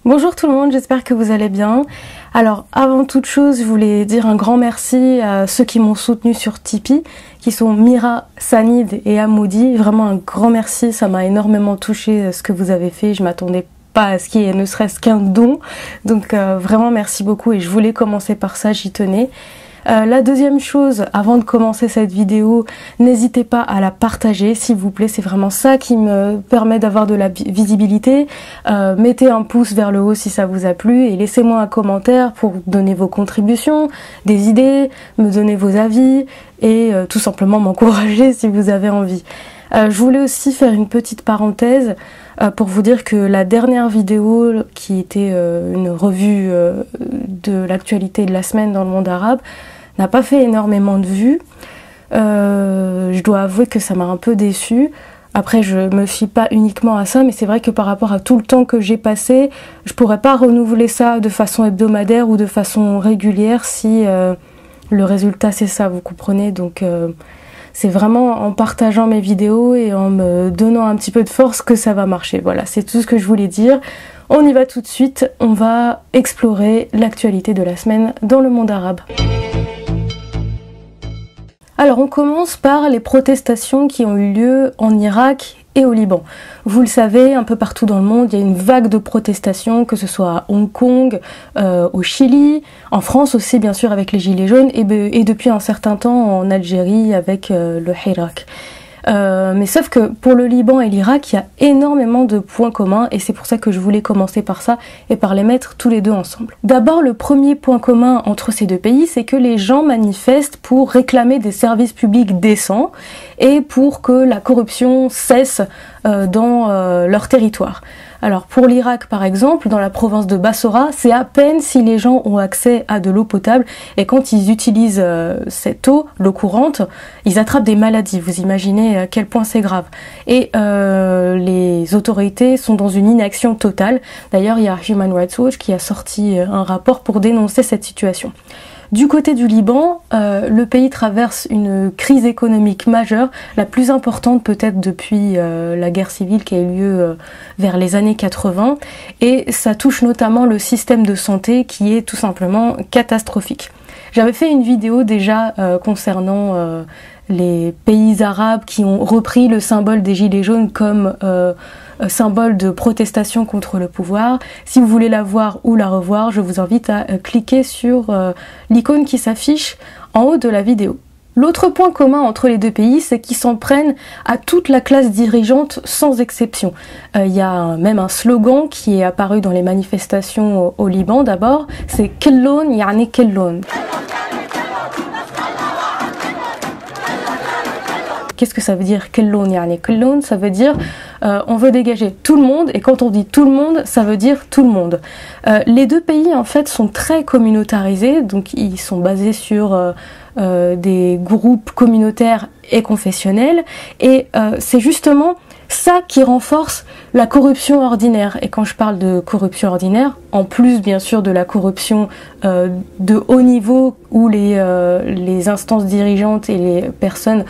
Bonjour tout le monde, j'espère que vous allez bien. Alors avant toute chose, je voulais dire un grand merci à ceux qui m'ont soutenu sur Tipeee, qui sont Mira, Sanid et Amoudi. Vraiment un grand merci, ça m'a énormément touché ce que vous avez fait, je m'attendais pas à ce qu'il y ait ne serait-ce qu'un don. Donc vraiment merci beaucoup et je voulais commencer par ça, j'y tenais. La deuxième chose, avant de commencer cette vidéo, n'hésitez pas à la partager s'il vous plaît, c'est vraiment ça qui me permet d'avoir de la visibilité. Mettez un pouce vers le haut si ça vous a plu et laissez-moi un commentaire pour donner vos contributions, des idées, me donner vos avis et tout simplement m'encourager si vous avez envie. Je voulais aussi faire une petite parenthèse pour vous dire que la dernière vidéo qui était une revue de l'actualité de la semaine dans le monde arabe n'a pas fait énormément de vues. Je dois avouer que ça m'a un peu déçue. Après, je me fie pas uniquement à ça, mais c'est vrai que par rapport à tout le temps que j'ai passé, je pourrais pas renouveler ça de façon hebdomadaire ou de façon régulière si le résultat c'est ça, vous comprenez. Donc c'est vraiment en partageant mes vidéos et en me donnant un petit peu de force que ça va marcher. Voilà, c'est tout ce que je voulais dire. On y va tout de suite, on va explorer l'actualité de la semaine dans le monde arabe. Alors on commence par les protestations qui ont eu lieu en Irak et au Liban. Vous le savez, un peu partout dans le monde, il y a une vague de protestations, que ce soit à Hong Kong, au Chili, en France aussi bien sûr avec les Gilets jaunes, et depuis un certain temps en Algérie avec le Hirak. Mais sauf que pour le Liban et l'Irak, il y a énormément de points communs et c'est pour ça que je voulais commencer par ça et par les mettre tous les deux ensemble. D'abord, le premier point commun entre ces deux pays, c'est que les gens manifestent pour réclamer des services publics décents et pour que la corruption cesse dans leur territoire. Alors pour l'Irak par exemple, dans la province de Bassora, c'est à peine si les gens ont accès à de l'eau potable et quand ils utilisent cette eau, l'eau courante, ils attrapent des maladies. Vous imaginez à quel point c'est grave. Et les autorités sont dans une inaction totale. D'ailleurs, il y a Human Rights Watch qui a sorti un rapport pour dénoncer cette situation. Du côté du Liban, le pays traverse une crise économique majeure, la plus importante peut-être depuis la guerre civile qui a eu lieu vers les années 80, et ça touche notamment le système de santé qui est tout simplement catastrophique. J'avais fait une vidéo déjà concernant les pays arabes qui ont repris le symbole des gilets jaunes comme symbole de protestation contre le pouvoir. Si vous voulez la voir ou la revoir, je vous invite à cliquer sur l'icône qui s'affiche en haut de la vidéo. L'autre point commun entre les deux pays, c'est qu'ils s'en prennent à toute la classe dirigeante sans exception. Il y a même un slogan qui est apparu dans les manifestations au Liban d'abord, c'est « Kellon yani Kellon ». Qu'est-ce que ça veut dire Kellon yani Kellon? Ça veut dire on veut dégager tout le monde, et quand on dit tout le monde, ça veut dire tout le monde. Les deux pays en fait sont très communautarisés, donc ils sont basés sur des groupes communautaires et confessionnels, et c'est justement ça qui renforce la corruption ordinaire. Et quand je parle de corruption ordinaire, en plus bien sûr de la corruption de haut niveau où les instances dirigeantes et les personnes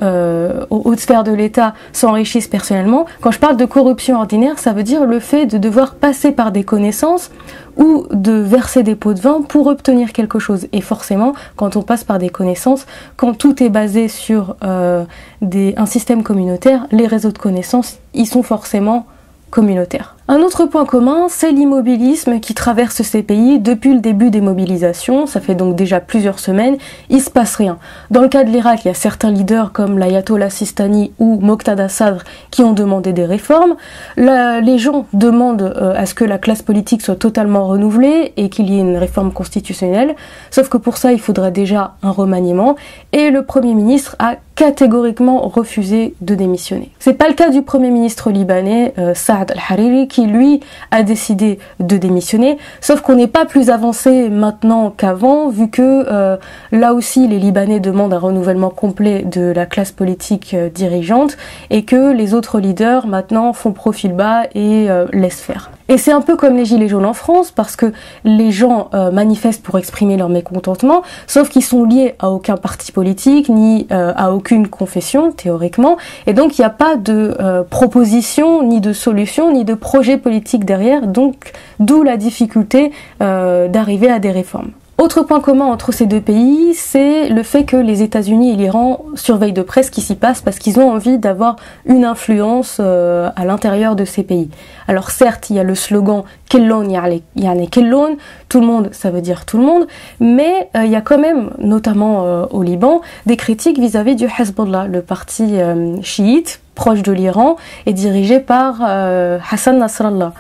aux hautes sphères de l'État s'enrichissent personnellement. Quand je parle de corruption ordinaire, ça veut dire le fait de devoir passer par des connaissances ou de verser des pots de vin pour obtenir quelque chose. Et forcément, quand on passe par des connaissances, quand tout est basé sur un système communautaire, les réseaux de connaissances, ils sont forcément communautaires. Un autre point commun, c'est l'immobilisme qui traverse ces pays depuis le début des mobilisations. Ça fait donc déjà plusieurs semaines, il se passe rien. Dans le cas de l'Irak, il y a certains leaders comme l'Ayatollah Sistani ou Moqtada Sadr qui ont demandé des réformes. Les gens demandent à ce que la classe politique soit totalement renouvelée et qu'il y ait une réforme constitutionnelle. Sauf que pour ça, il faudrait déjà un remaniement. Et le Premier ministre a catégoriquement refusé de démissionner. C'est pas le cas du Premier ministre libanais, Saad al-Hariri, qui lui a décidé de démissionner, sauf qu'on n'est pas plus avancé maintenant qu'avant, vu que là aussi les Libanais demandent un renouvellement complet de la classe politique dirigeante, et que les autres leaders maintenant font profil bas et laissent faire. Et c'est un peu comme les gilets jaunes en France, parce que les gens manifestent pour exprimer leur mécontentement, sauf qu'ils sont liés à aucun parti politique, ni à aucune confession, théoriquement, et donc il n'y a pas de proposition, ni de solution, ni de projet politique derrière, donc d'où la difficulté d'arriver à des réformes. Autre point commun entre ces deux pays, c'est le fait que les États-Unis et l'Iran surveillent de près ce qui s'y passe parce qu'ils ont envie d'avoir une influence à l'intérieur de ces pays. Alors certes, il y a le slogan « Kellon yani Kellon », tout le monde, ça veut dire tout le monde, mais il y a quand même, notamment au Liban, des critiques vis-à-vis du Hezbollah, le parti chiite proche de l'Iran et dirigé par Hassan Nasrallah.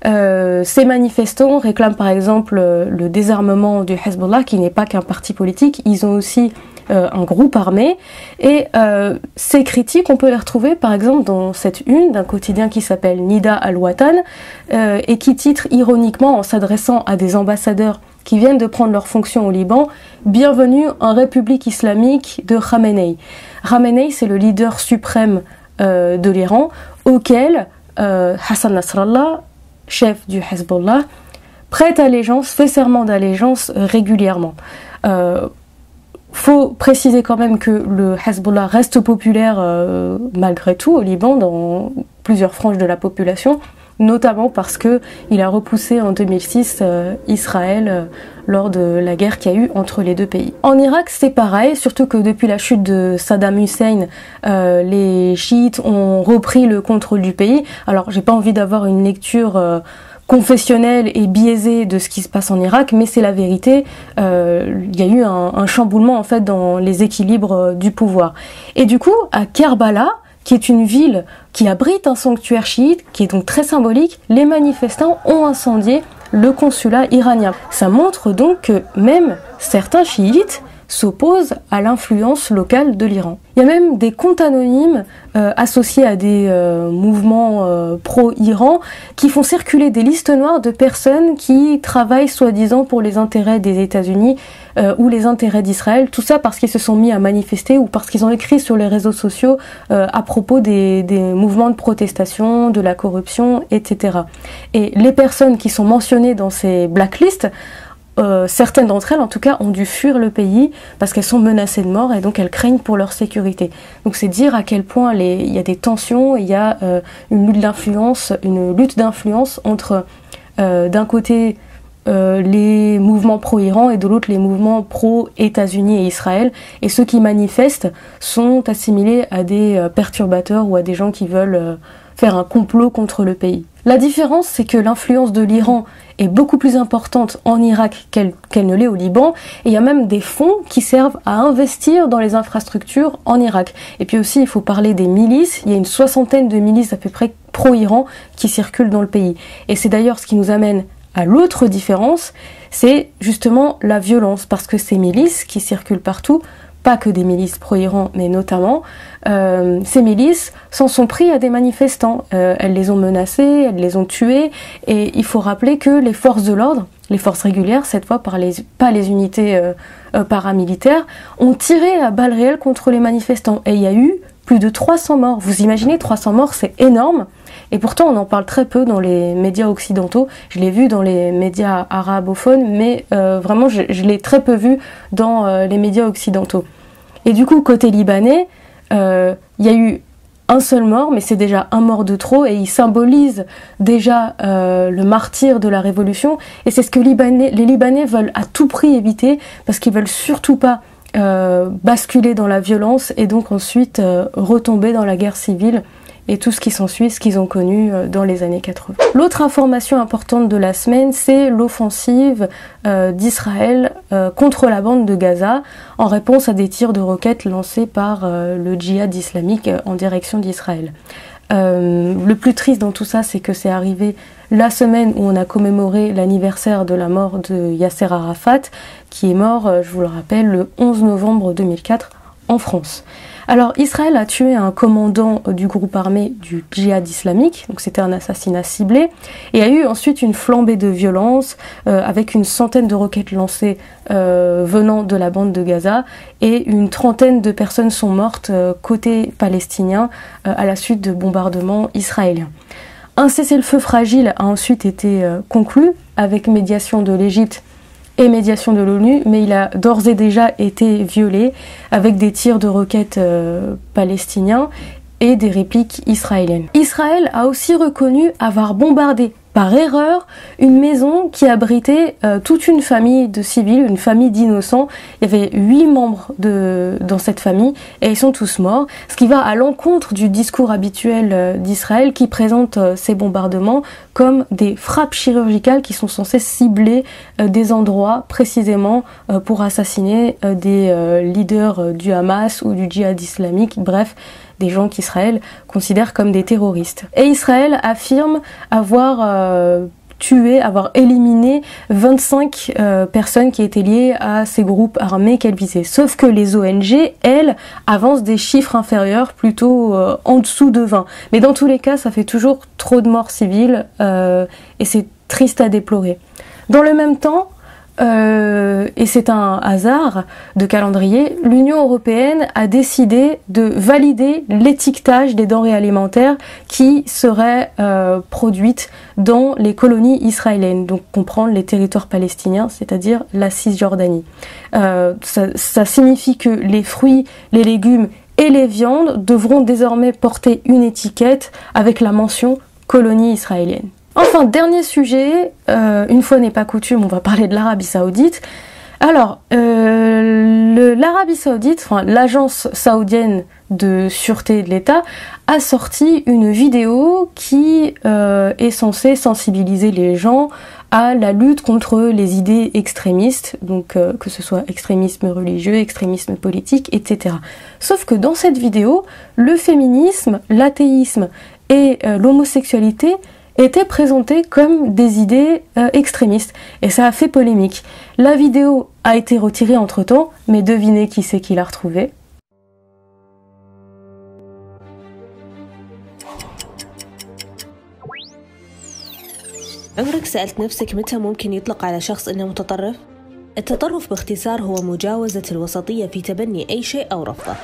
Ces manifestants réclament par exemple le désarmement du Hezbollah, qui n'est pas qu'un parti politique, ils ont aussi un groupe armé, et ces critiques on peut les retrouver par exemple dans cette une d'un quotidien qui s'appelle Nida al-Watan et qui titre ironiquement en s'adressant à des ambassadeurs qui viennent de prendre leurs fonctions au Liban: bienvenue en République islamique de Khamenei. Khamenei, c'est le leader suprême de l'Iran, auquel Hassan Nasrallah, chef du Hezbollah, prête allégeance, fait serment d'allégeance régulièrement. Faut préciser quand même que le Hezbollah reste populaire malgré tout au Liban, dans plusieurs franges de la population, notamment parce que il a repoussé en 2006 Israël lors de la guerre qu'il y a eu entre les deux pays. En Irak, c'est pareil, surtout que depuis la chute de Saddam Hussein, les chiites ont repris le contrôle du pays. Alors, j'ai pas envie d'avoir une lecture confessionnelle et biaisée de ce qui se passe en Irak, mais c'est la vérité. Il y a eu un chamboulement en fait dans les équilibres du pouvoir. Et du coup, à Kerbala, qui est une ville qui abrite un sanctuaire chiite, qui est donc très symbolique, les manifestants ont incendié le consulat iranien. Ça montre donc que même certains chiites s'opposent à l'influence locale de l'Iran. Il y a même des comptes anonymes associés à des mouvements pro-Iran qui font circuler des listes noires de personnes qui travaillent soi-disant pour les intérêts des États-Unis ou les intérêts d'Israël. Tout ça parce qu'ils se sont mis à manifester ou parce qu'ils ont écrit sur les réseaux sociaux à propos des mouvements de protestation, de la corruption, etc. Et les personnes qui sont mentionnées dans ces blacklists, certaines d'entre elles en tout cas ont dû fuir le pays parce qu'elles sont menacées de mort et donc elles craignent pour leur sécurité. Donc c'est dire à quel point il y a des tensions, il y a une lutte d'influence entre d'un côté les mouvements pro-Iran et de l'autre les mouvements pro-États-Unis et Israël, et ceux qui manifestent sont assimilés à des perturbateurs ou à des gens qui veulent faire un complot contre le pays. La différence, c'est que l'influence de l'Iran est beaucoup plus importante en Irak qu'elle ne l'est au Liban, et il y a même des fonds qui servent à investir dans les infrastructures en Irak. Et puis aussi, il faut parler des milices. Il y a une 60aine de milices à peu près pro-Iran qui circulent dans le pays. Et c'est d'ailleurs ce qui nous amène à l'autre différence, c'est justement la violence, parce que ces milices qui circulent partout, pas que des milices pro-Iran, mais notamment, ces milices s'en sont pris à des manifestants. Elles les ont menacés, elles les ont tués, et il faut rappeler que les forces de l'ordre, les forces régulières, cette fois pas les unités paramilitaires, ont tiré à balles réelles contre les manifestants. Et il y a eu plus de 300 morts. Vous imaginez, 300 morts, c'est énorme. Et pourtant, on en parle très peu dans les médias occidentaux. Je l'ai vu dans les médias arabophones, mais vraiment, je l'ai très peu vu dans les médias occidentaux. Et du coup, côté libanais, il y a eu un seul mort, mais c'est déjà un mort de trop, et il symbolise déjà le martyre de la révolution. Et c'est ce que les Libanais veulent à tout prix éviter, parce qu'ils veulent surtout pas basculer dans la violence et donc ensuite retomber dans la guerre civile et tout ce qui s'ensuit, ce qu'ils ont connu dans les années 80. L'autre information importante de la semaine, c'est l'offensive d'Israël contre la bande de Gaza en réponse à des tirs de roquettes lancés par le djihad islamique en direction d'Israël. Le plus triste dans tout ça, c'est que c'est arrivé la semaine où on a commémoré l'anniversaire de la mort de Yasser Arafat, qui est mort, je vous le rappelle, le 11 novembre 2004 en France. Alors Israël a tué un commandant du groupe armé du djihad islamique, donc c'était un assassinat ciblé, et il y a eu ensuite une flambée de violence avec une centaine de roquettes lancées venant de la bande de Gaza, et une trentaine de personnes sont mortes côté palestinien à la suite de bombardements israéliens. Un cessez-le-feu fragile a ensuite été conclu avec médiation de l'Égypte et médiation de l'ONU, mais il a d'ores et déjà été violé avec des tirs de roquettes palestiniens et des répliques israéliennes. Israël a aussi reconnu avoir bombardé par erreur une maison qui abritait toute une famille de civils, une famille d'innocents. Il y avait 8 membres dans cette famille et ils sont tous morts, ce qui va à l'encontre du discours habituel d'Israël qui présente ces bombardements comme des frappes chirurgicales qui sont censées cibler des endroits précisément pour assassiner des leaders du Hamas ou du djihad islamique, bref, des gens qu'Israël considère comme des terroristes. Et Israël affirme avoir avoir éliminé 25 personnes qui étaient liées à ces groupes armés qu'elle visait. Sauf que les ONG, elles, avancent des chiffres inférieurs, plutôt en dessous de 20. Mais dans tous les cas, ça fait toujours trop de morts civiles et c'est triste à déplorer. Dans le même temps, et c'est un hasard de calendrier, l'Union européenne a décidé de valider l'étiquetage des denrées alimentaires qui seraient produites dans les colonies israéliennes, donc comprendre les territoires palestiniens, c'est-à-dire la Cisjordanie. Ça signifie que les fruits, les légumes et les viandes devront désormais porter une étiquette avec la mention colonie israélienne. Enfin, dernier sujet, une fois n'est pas coutume, on va parler de l'Arabie Saoudite. Alors, l'Arabie Saoudite, enfin l'agence saoudienne de sûreté de l'État, a sorti une vidéo qui est censée sensibiliser les gens à la lutte contre les idées extrémistes, donc que ce soit extrémisme religieux, extrémisme politique, etc. Sauf que dans cette vidéo, le féminisme, l'athéisme et l'homosexualité étaient présentés comme des idées extrémistes. Et ça a fait polémique. La vidéo a été retirée entre-temps, mais devinez qui c'est qui l'a retrouvée. عمرك سألت نفسك متى ممكن يطلق على شخص إنه متطرف؟ التطرف باختصار هو مجاوزة الوسطية في تبني أي شيء أو رفضه.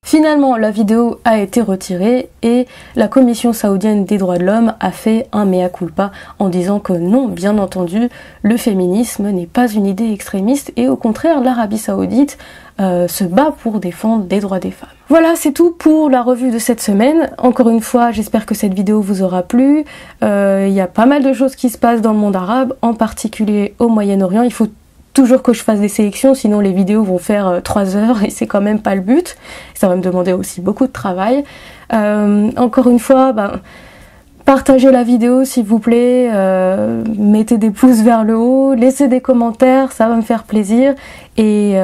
Finalement, la vidéo a été retirée et la Commission saoudienne des droits de l'homme a fait un mea culpa en disant que non, bien entendu, le féminisme n'est pas une idée extrémiste et au contraire, l'Arabie Saoudite se bat pour défendre les droits des femmes. Voilà, c'est tout pour la revue de cette semaine. Encore une fois, j'espère que cette vidéo vous aura plu. Il y a pas mal de choses qui se passent dans le monde arabe, en particulier au Moyen-Orient. Il faut toujours que je fasse des sélections, sinon les vidéos vont faire 3 heures et c'est quand même pas le but. Ça va me demander aussi beaucoup de travail. Encore une fois, partagez la vidéo s'il vous plaît, mettez des pouces vers le haut, laissez des commentaires, ça va me faire plaisir. Et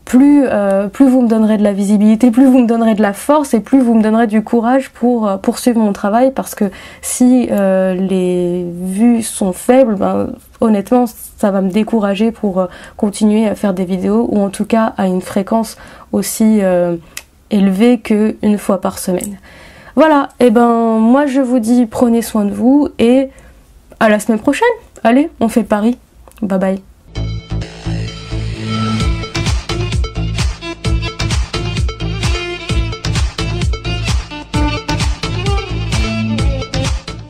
plus vous me donnerez de la visibilité, plus vous me donnerez de la force et plus vous me donnerez du courage pour poursuivre mon travail, parce que si les vues sont faibles, honnêtement ça va me décourager pour continuer à faire des vidéos, ou en tout cas à une fréquence aussi élevée qu'une fois par semaine. Voilà, et moi je vous dis prenez soin de vous et à la semaine prochaine. Allez, on fait le pari. Bye bye.